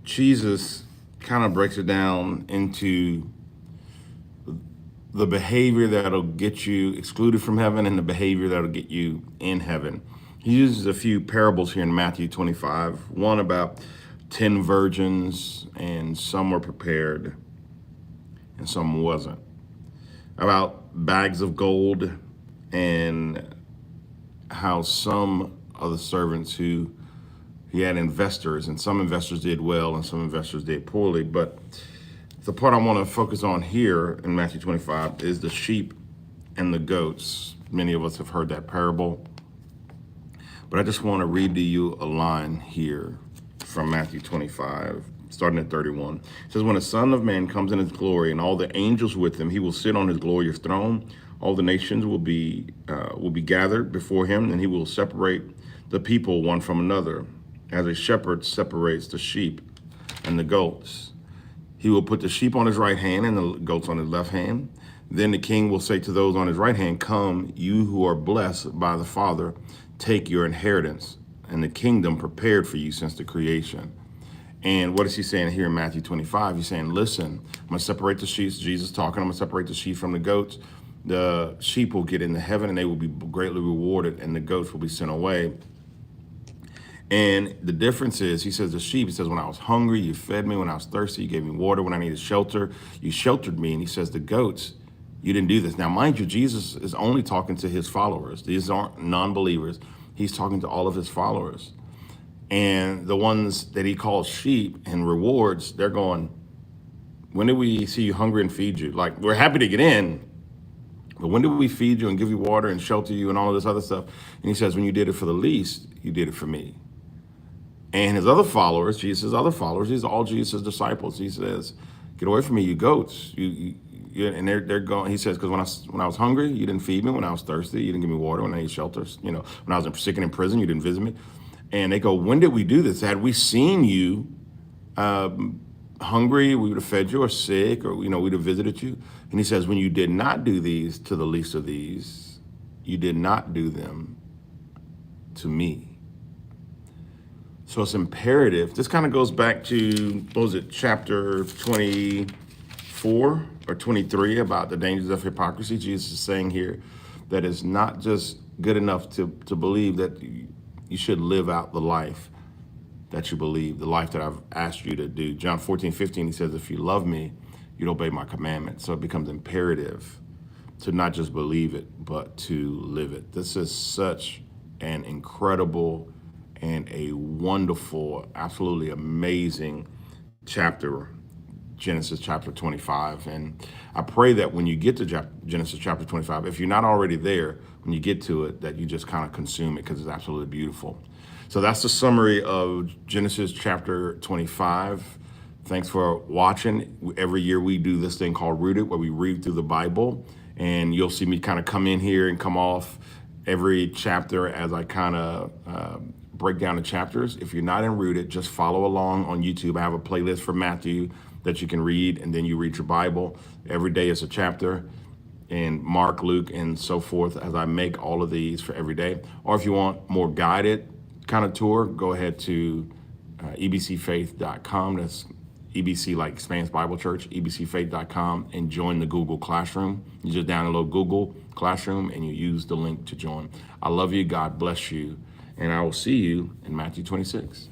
Jesus kind of breaks it down into the behavior that'll get you excluded from heaven and the behavior that'll get you in heaven. He uses a few parables here in Matthew 25, one about 10 virgins, and some were prepared and some wasn't. About bags of gold, and how some of the servants who he had investors, and some investors did well and some investors did poorly. But the part I want to focus on here in Matthew 25 is the sheep and the goats. Many of us have heard that parable, but I just want to read to you a line here from Matthew 25, starting at 31. It says, when the Son of Man comes in his glory and all the angels with him, he will sit on his glorious throne. All the nations will be gathered before him, and he will separate the people one from another, as a shepherd separates the sheep and the goats. He will put the sheep on his right hand and the goats on his left hand. Then the king will say to those on his right hand, come, you who are blessed by the Father, take your inheritance and the kingdom prepared for you since the creation. And what is he saying here in Matthew 25? He's saying, listen, I'm going to separate the sheep. Jesus talking, I'm going to separate the sheep from the goats. The sheep will get into heaven and they will be greatly rewarded, and the goats will be sent away. And the difference is, he says, the sheep, he says, when I was hungry, you fed me. When I was thirsty, you gave me water. When I needed shelter, you sheltered me. And he says, the goats, you didn't do this. Now, mind you, Jesus is only talking to his followers. These aren't non-believers. He's talking to all of his followers. And the ones that he calls sheep and rewards, they're going, when did we see you hungry and feed you? Like, we're happy to get in, but when did we feed you and give you water and shelter you and all of this other stuff? And he says, when you did it for the least, you did it for me. And his other followers, Jesus' other followers, these are all Jesus' disciples. He says, get away from me, you goats. And they're going, he says, because when I was hungry, you didn't feed me. When I was thirsty, you didn't give me water. When I needed shelter, when I was sick and in prison, you didn't visit me. And they go, when did we do this? Had we seen you hungry, we would have fed you, or sick, or we'd have visited you. And he says, when you did not do these to the least of these, you did not do them to me. So it's imperative. This kind of goes back to, what was it, chapter 24 or 23 about the dangers of hypocrisy. Jesus is saying here that it's not just good enough to believe that you should live out the life that you believe, the life that I've asked you to do. John 14:15, he says, if you love me, you'd obey my commandments. So it becomes imperative to not just believe it, but to live it. This is such an incredible and a wonderful, absolutely amazing chapter, Genesis chapter 25. And I pray that when you get to Genesis chapter 25, if you're not already there, when you get to it, that you just kind of consume it, because it's absolutely beautiful. So that's the summary of Genesis chapter 25. Thanks for watching. Every year we do this thing called Rooted, where we read through the Bible, and you'll see me kind of come in here and come off every chapter as I kind of break down the chapters. If you're not in Rooted, just follow along on YouTube. I have a playlist for Matthew that you can read, and then you read your Bible. Every day is a chapter, and Mark, Luke, and so forth, as I make all of these for every day. Or if you want more guided kind of tour, go ahead to ebcfaith.com. That's EBC like Expanse Bible Church, ebcfaith.com, and join the Google Classroom. You just download Google Classroom and you use the link to join. I love you. God bless you. And I will see you in Matthew 26.